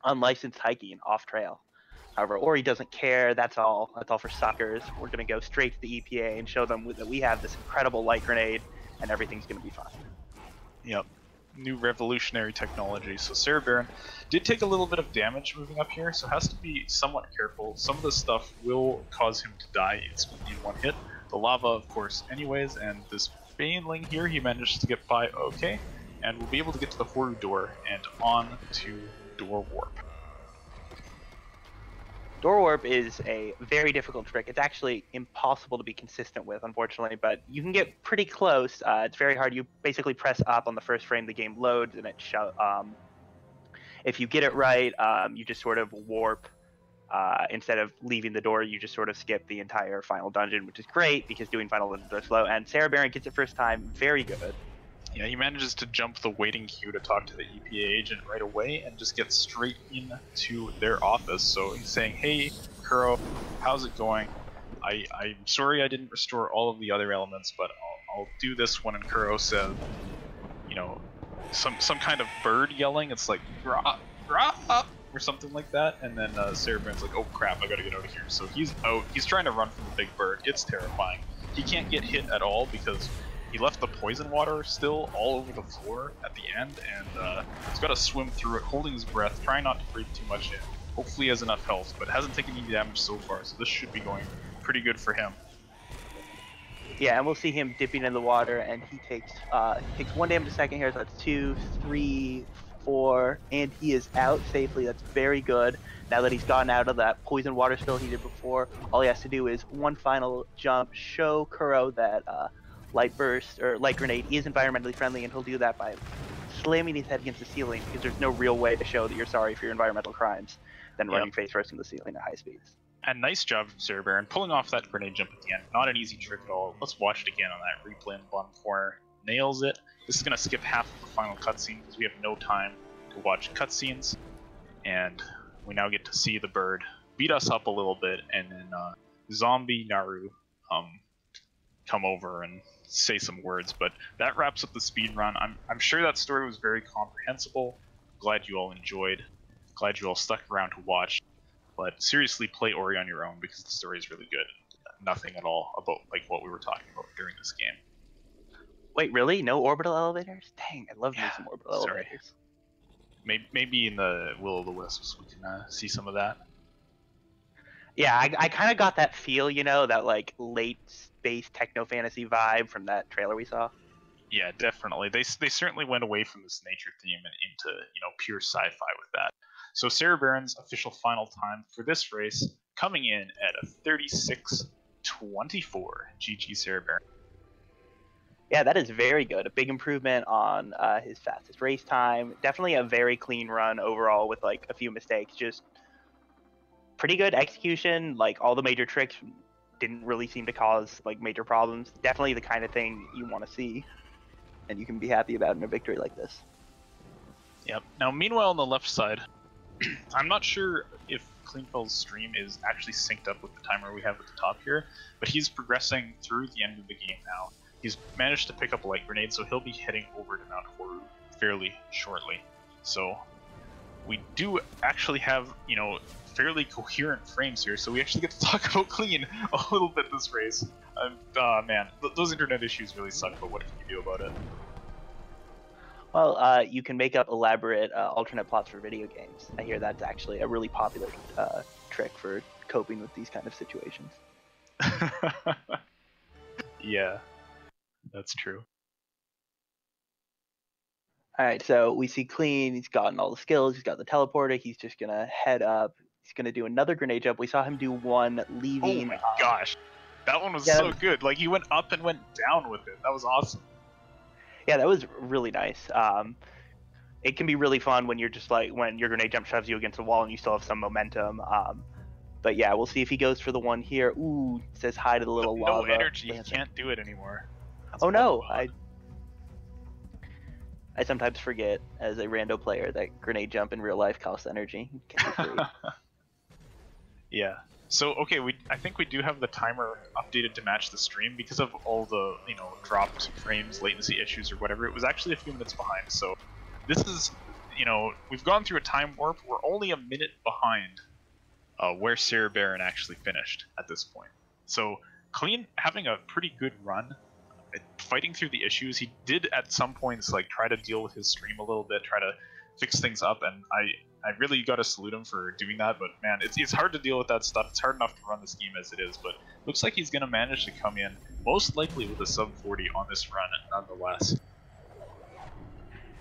unlicensed hiking off trail. However, Ori doesn't care. That's all for suckers. We're gonna go straight to the EPA and show them that we have this incredible light grenade, and everything's gonna be fine. Yep. New revolutionary technology. So Cereberon did take a little bit of damage moving up here, so has to be somewhat careful. Some of this stuff will cause him to die instantly in one hit. The lava, of course, anyways, and this Baneling here, he managed to get by okay, and we'll be able to get to the Horu door and on to Door Warp. Door Warp is a very difficult trick. It's actually impossible to be consistent with, unfortunately, but you can get pretty close. It's very hard. You basically press up on the first frame the game loads, and if you get it right, you just sort of warp. Instead of leaving the door, you just sort of skip the entire final dungeon, which is great because doing final dungeons are slow. And Cereberon gets it first time, very good. Yeah, he manages to jump the waiting queue to talk to the EPA agent right away and just get straight into their office. So he's saying, hey, Kuro, how's it going? I'm sorry I didn't restore all of the other elements, but I'll do this one. And Kuro said, you know, some kind of bird yelling. It's like, grah, grah, or something like that. And then Cereberon's like, oh crap, I gotta get out of here. So he's out. He's trying to run from the big bird. It's terrifying. He can't get hit at all because he left the poison water still all over the floor at the end, and he's got to swim through it, holding his breath, trying not to breathe too much in. Hopefully he has enough health, but hasn't taken any damage so far, so this should be going pretty good for him. Yeah, and we'll see him dipping in the water, and he takes 1 damage a second here, so that's 2, 3, 4, and he is out safely. That's very good. Now that he's gotten out of that poison water spill he did before, all he has to do is one final jump, show Kuro that light burst or light grenade is environmentally friendly, and he'll do that by slamming his head against the ceiling, because there's no real way to show that you're sorry for your environmental crimes than running face first into the ceiling at high speeds. And nice job from Cereberon pulling off that grenade jump at the end. Not an easy trick at all. Let's watch it again on that replay in the bottom corner. Nails it. This is going to skip half of the final cutscene because we have no time to watch cutscenes. and we now get to see the bird beat us up a little bit, and then Zombie Naru come over and say some words. But that wraps up the speed run. I'm sure that story was very comprehensible. Glad you all enjoyed. Glad you all stuck around to watch. But seriously, play Ori on your own because the story is really good. Nothing at all about like what we were talking about during this game. Wait, really? No orbital elevators? Dang, I'd love to use some orbital elevators. Maybe in the Will of the Wisps we can see some of that. Yeah, I kind of got that feel, you know, that like late space techno fantasy vibe from that trailer we saw. Yeah, definitely. They certainly went away from this nature theme and into pure sci-fi with that. So Cereberon's official final time for this race coming in at a 36:24. GG Cereberon. Yeah, that is very good. A big improvement on his fastest race time. Definitely a very clean run overall with like a few mistakes. Just pretty good execution. Like all the major tricks didn't really seem to cause like major problems. Definitely the kind of thing you want to see and you can be happy about in a victory like this. Yep. Now, meanwhile, on the left side, I'm not sure if Cleanfel's stream is actually synced up with the timer we have at the top here, but he's progressing through the end of the game now. He's managed to pick up a light grenade, so he'll be heading over to Mount Horu fairly shortly. So we do actually have, fairly coherent frames here, so we actually get to talk about Clean a little bit this race. Man, those internet issues really suck, but what can you do about it? Well, you can make up elaborate alternate plots for video games. I hear that's actually a really popular trick for coping with these kind of situations. Yeah, that's true. Alright, so we see Clean, he's gotten all the skills, he's got the teleporter, he's just gonna head up, he's gonna do another grenade jump. We saw him do one leaving. Oh my gosh, that one was so good. Like, he went up and went down with it. That was awesome. Yeah, that was really nice. It can be really fun when you're just like, when your grenade jump shoves you against the wall and you still have some momentum. But yeah, we'll see if he goes for the one here. Ooh, says hi to the little lava. No energy, he can't do it anymore. That's oh no, I sometimes forget as a rando player that grenade jump in real life costs energy. Yeah. So okay, I think we do have the timer updated to match the stream because of all the dropped frames, latency issues, or whatever. It was actually a few minutes behind. So this is we've gone through a time warp. We're only a minute behind where Cereberon actually finished at this point. So Clean having a pretty good run. Fighting through the issues, he did at some points like try to deal with his stream a little bit, try to fix things up, and I really got to salute him for doing that. But man, it's hard to deal with that stuff. It's hard enough to run this game as it is, but looks like he's gonna manage to come in most likely with a sub 40 on this run, nonetheless.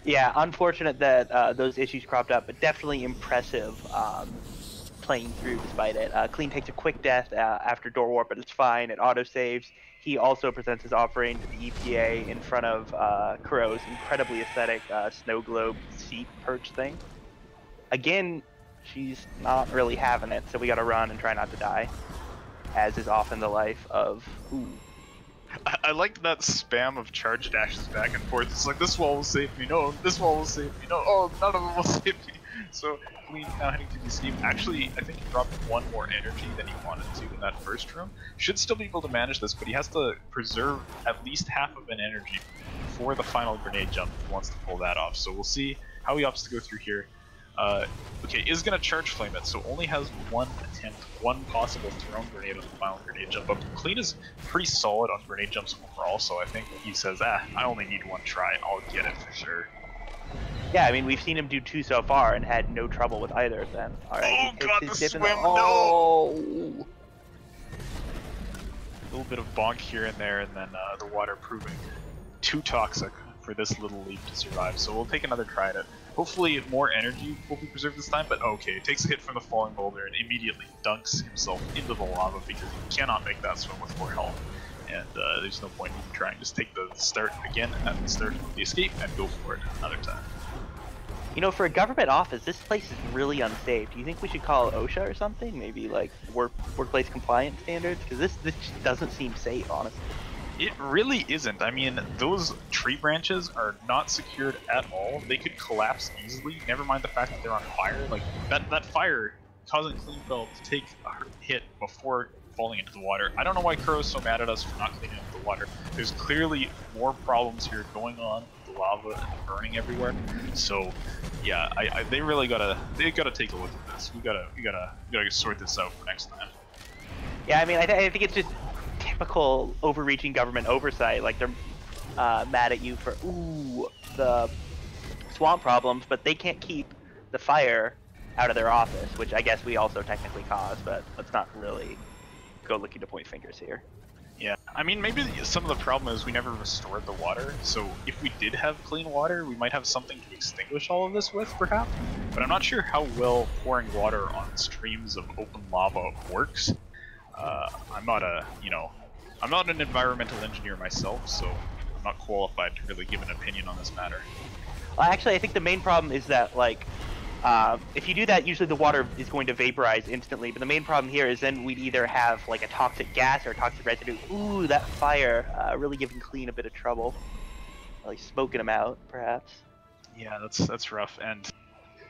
Yeah, unfortunate that those issues cropped up, but definitely impressive playing through despite it. Clean takes a quick death after door warp, but it's fine. It auto saves. He also presents his offering to the EPA in front of Kuro's incredibly aesthetic snow globe seat perch thing. Again, she's not really having it, so we gotta run and try not to die, as is often the life of ooh. I like that spam of charge dashes back and forth. It's like, this wall will save me, no, this wall will save me, no, oh, none of them will save me. So Clean now heading to the escape. Actually, I think he dropped one more energy than he wanted to in that first room. Should still be able to manage this, but he has to preserve at least half of an energy for the final grenade jump if he wants to pull that off. So we'll see how he opts to go through here. Okay, is going to charge flame it, so only has one attempt, one possible thrown grenade on the final grenade jump. But Clean is pretty solid on grenade jumps overall, so I think he says, I only need one try, I'll get it for sure. Yeah, I mean, we've seen him do two so far and had no trouble with either of them. All right, oh god, the swim, no! A little bit of bonk here and there, and then the water proving too toxic for this little leap to survive. So we'll take another try at it. Hopefully more energy will be preserved this time, but okay, it takes a hit from the falling boulder and immediately dunks himself into the lava because he cannot make that swim with 4 health. And there's no point in trying. Just take the start again at the start of the escape and go for it another time. You know, for a government office, this place is really unsafe. Do you think we should call OSHA or something? Maybe like workplace compliance standards? Because this just doesn't seem safe, honestly. It really isn't. I mean, those tree branches are not secured at all. They could collapse easily, never mind the fact that they're on fire. Like, that fire causing Cleanfel to take a hit before falling into the water. I don't know why Kuro's so mad at us for not cleaning up the water. There's clearly more problems here going on with the lava and burning everywhere. So, yeah, they really gotta take a look at this. We gotta sort this out for next time. Yeah, I mean, I think it's just typical overreaching government oversight. Like, they're mad at you for the swamp problems, but they can't keep the fire out of their office, which I guess we also technically caused, but let's not really go looking to point fingers here. Yeah, I mean, maybe some of the problem is we never restored the water, so if we did have clean water, we might have something to extinguish all of this with, perhaps? But I'm not sure how well pouring water on streams of open lava works. I'm not I'm not an environmental engineer myself, so I'm not qualified to really give an opinion on this matter. Well, actually, I think the main problem is that, like, if you do that, usually the water is going to vaporize instantly, but the main problem here is then we'd either have, like, a toxic gas or a toxic residue. Ooh, that fire, really giving Clean a bit of trouble. Like, smoking him out, perhaps. Yeah, that's rough, and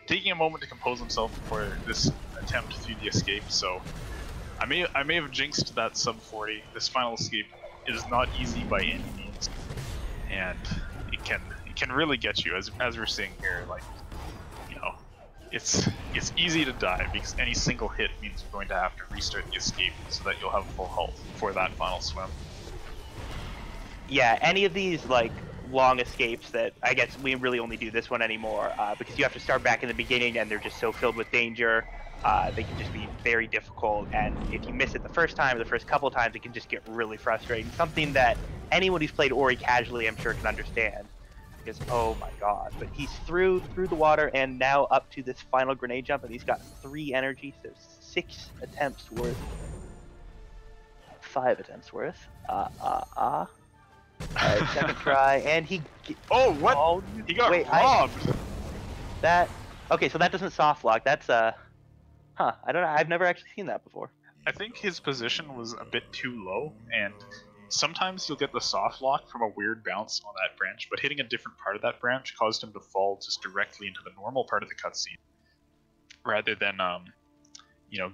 taking a moment to compose himself before this attempt through the escape, so I may have jinxed that sub 40. This final escape is not easy by any means, and it can really get you, as we're seeing here. Like, you know, it's easy to die because any single hit means you're going to have to restart the escape so that you'll have full health for that final swim. Yeah, any of these, like, long escapes that I guess we really only do this one anymore because you have to start back in the beginning and they're just so filled with danger. They can just be very difficult, and if you miss it the first time or the first couple times, it can just get really frustrating. Something that anyone who's played Ori casually, I'm sure, can understand. Because, oh my god. But he's through the water and now up to this final grenade jump, and he's got 3 energy, so 6 attempts worth. 5 attempts worth. Alright, second try, and he... Oh, what? Oh, he got robbed! Okay, so that doesn't soft lock. That's, Huh, I don't know. I've never actually seen that before. I think his position was a bit too low, and sometimes you'll get the soft lock from a weird bounce on that branch, but hitting a different part of that branch caused him to fall just directly into the normal part of the cutscene, rather than,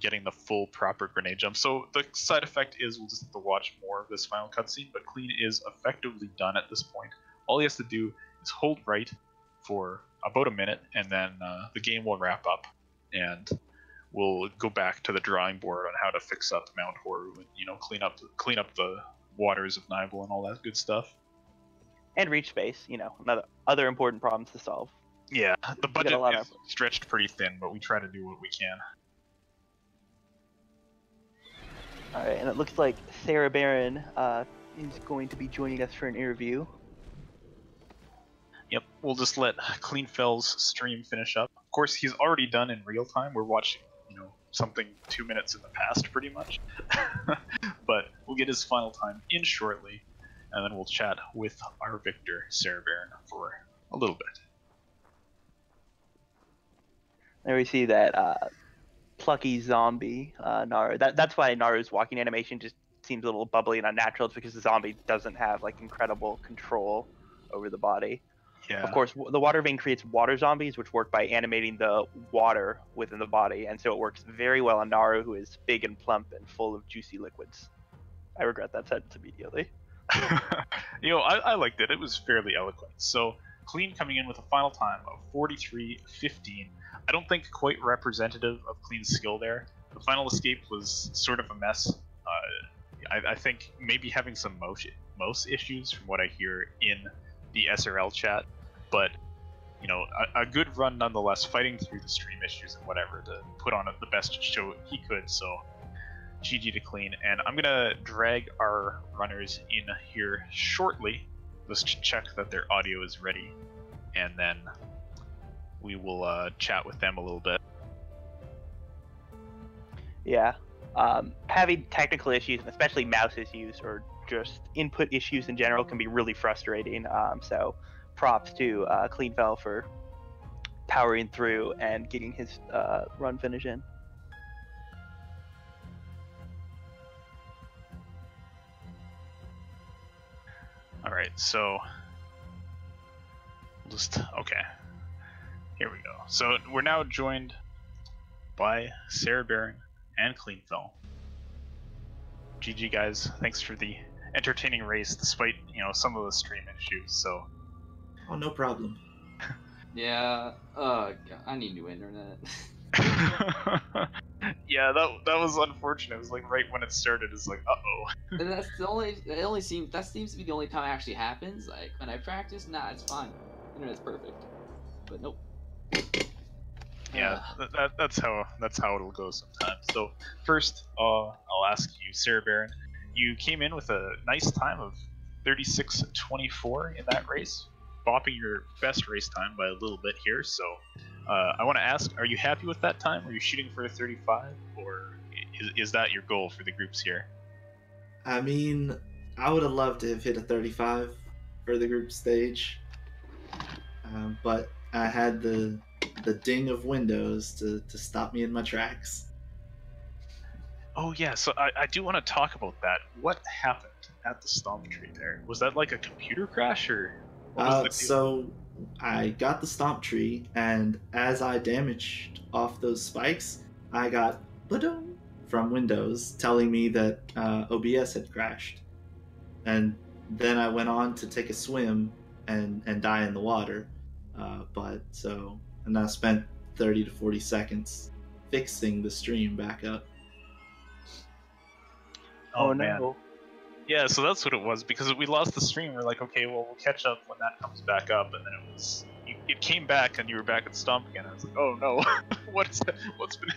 getting the full proper grenade jump. So the side effect is we'll just have to watch more of this final cutscene, but Clean is effectively done at this point. All he has to do is hold right for about a minute, and then the game will wrap up, and we'll go back to the drawing board on how to fix up Mount Horu and clean up the waters of Nibel and all that good stuff. And reach space, other important problems to solve. Yeah, the budget stretched pretty thin, but we try to do what we can. All right, and it looks like Cereberon is going to be joining us for an interview. Yep, we'll just let Cleanfel's stream finish up. Of course, he's already done in real time. We're watching something 2 minutes in the past, pretty much. But we'll get his final time in shortly, and then we'll chat with our victor, Cereberon, for a little bit. There we see that plucky zombie, Naru. That's why Naru's walking animation just seems a little bubbly and unnatural. It's because the zombie doesn't have, like, incredible control over the body. Yeah. Of course, the water vein creates water zombies, which work by animating the water within the body, and so it works very well on Naru, who is big and plump and full of juicy liquids. I regret that sentence immediately. I liked it. It was fairly eloquent. So, Clean coming in with a final time of 43:15. I don't think quite representative of Clean's skill there. The final escape was sort of a mess. I think maybe having some mouse issues from what I hear in the SRL chat, but a good run nonetheless, fighting through the stream issues and whatever to put on the best show he could. So GG to Clean, and I'm gonna drag our runners in here shortly. Let's check that their audio is ready, and then we will chat with them a little bit. Yeah, having technical issues, and especially mouse issues or just input issues in general, can be really frustrating. So props to Cleanfel for powering through and getting his run finish in. Alright, so we'll just okay. Here we go. So we're now joined by Cereberon and Cleanfel. GG guys, thanks for the entertaining race despite, some of the stream issues, so Oh, no problem. Yeah, God, I need new internet. yeah, that was unfortunate. It was like right when it started, it's like uh-oh. And that seems to be the only time it actually happens. Like, when I practice, nah, it's fine. Internet's perfect. But nope. Yeah, that's how it'll go sometimes. So first, I'll ask you, Cereberon. You came in with a nice time of 36:24 in that race, bopping your best race time by a little bit here. So I want to ask, are you happy with that time? Are you shooting for a 35, or is that your goal for the groups here? I mean, I would have loved to have hit a 35 for the group stage, but I had the ding of Windows to stop me in my tracks. Oh yeah, so I do want to talk about that. What happened at the stomp tree there? Was that like a computer crash, or what was the deal? So I got the stomp tree, and as I damaged off those spikes, I got ba-dum from Windows telling me that OBS had crashed. And then I went on to take a swim and die in the water. And I spent 30 to 40 seconds fixing the stream back up. Oh no. man. Yeah, so that's what it was, because we lost the stream. We're like, okay, well, we'll catch up when that comes back up, and then it came back, and you were back at Stomp again. I was like, oh no, what's been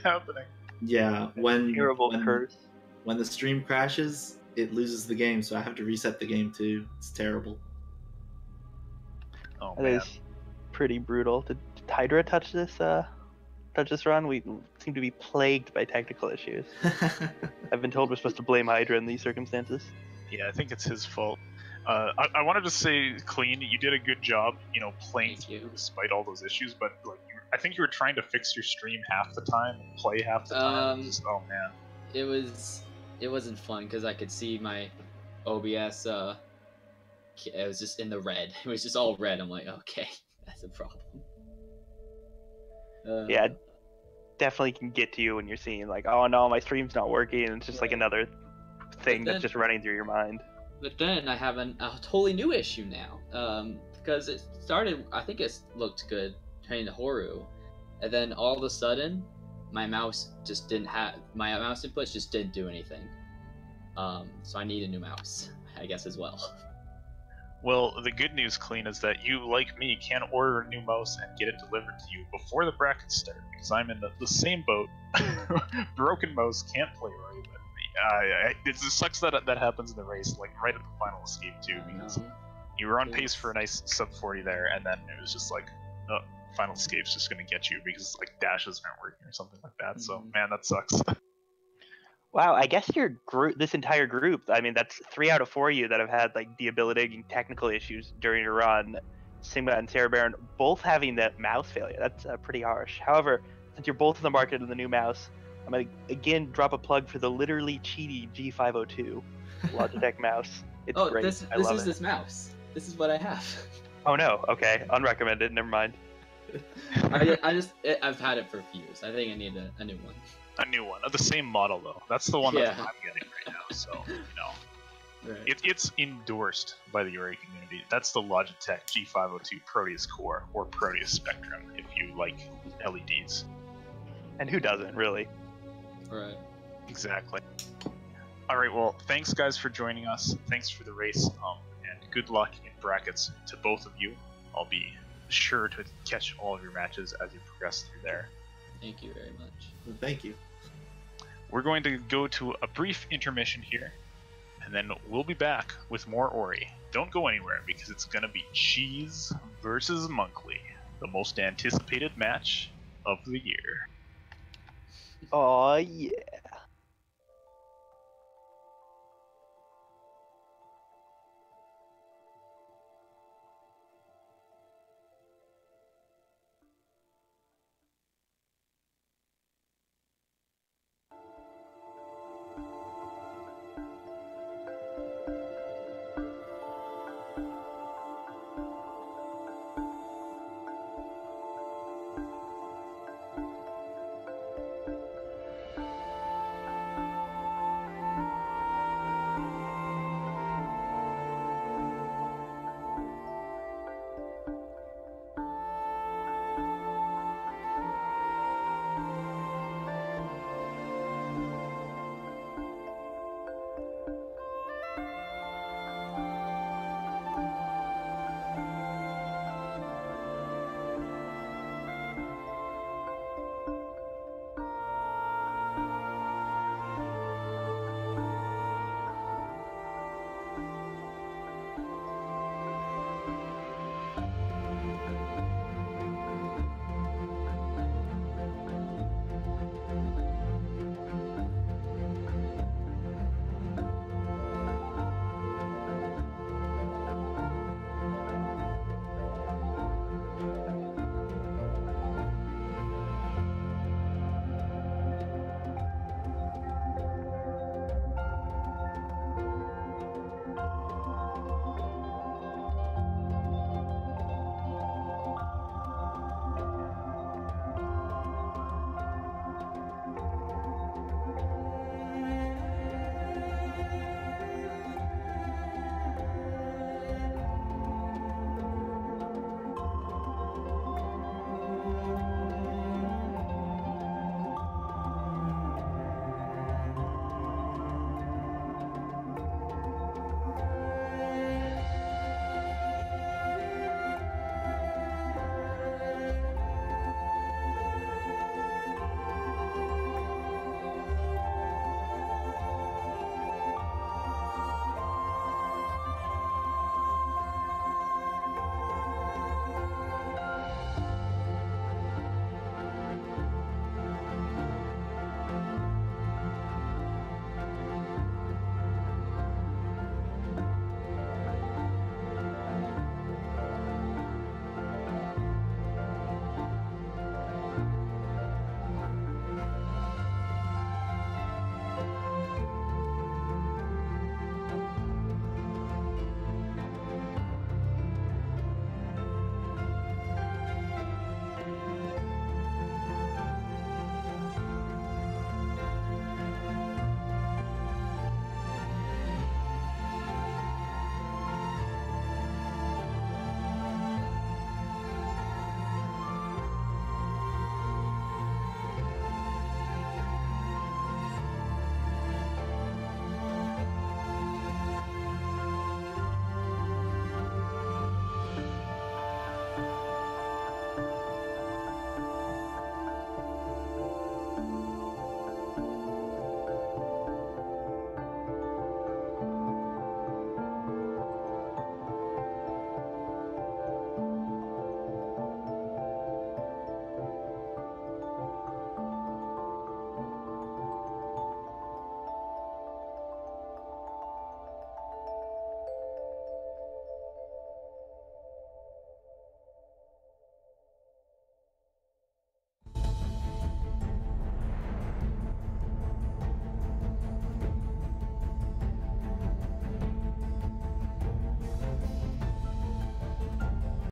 happening? Yeah, when curse. When the stream crashes, it loses the game, so I have to reset the game too. It's terrible. Oh That man. is pretty brutal. Did Hydra touch this run? We seem to be plagued by technical issues. I've been told we're supposed to blame Hydra in these circumstances. Yeah, I think it's his fault. I wanted to say, Clean, you did a good job, playing Thank you. through despite all those issues, but like, I think you were trying to fix your stream half the time and play half the time. Oh man. It wasn't fun because I could see my OBS. It was just in the red. It was just all red. I'm like, okay, that's a problem. Yeah, definitely can get to you when you're seeing like, oh no, my stream's not working, and it's just like another thing that's just running through your mind. But then I have a totally new issue now. Because it started, I think it looked good playing the Horu, and then all of a sudden, my mouse inputs just didn't do anything. So I need a new mouse, I guess, as well. Well, the good news, Clean, is that you, like me, can order a new mouse and get it delivered to you before the brackets start, because I'm in the same boat. Broken mouse, can't play right, but it just sucks that happens in the race, like right at the final escape too, because you were on pace for a nice sub 40 there, and then it was just like, oh, final escape's just gonna get you because like dashes aren't working or something like that. So man, that sucks. Wow, I guess this entire group, I mean, that's 3 out of 4 of you that have had like debilitating technical issues during your run. Sigma and Cereberon both having that mouse failure. That's pretty harsh. However, since you're both in the market of the new mouse, I'm gonna again drop a plug for the literally cheaty G502 Logitech mouse. It's great. This is this mouse. This is what I have. Oh no, okay, unrecommended. Never mind. I've had it for a few years. I think I need a new one. A new one of the same model though. That's the one that I'm getting right now. So Right. it's endorsed by the Ori community. That's the Logitech G502 Proteus Core or Proteus Spectrum if you like LEDs. And who doesn't, really? Right. Exactly. All right. Well, thanks guys for joining us. Thanks for the race. And good luck in brackets to both of you. I'll be sure to catch all of your matches as you progress through there. Thank you very much. Well, thank you. We're going to go to a brief intermission here, and then we'll be back with more Ori. Don't go anywhere because it's going to be Cheese versus Monkley, the most anticipated match of the year. Oh yeah.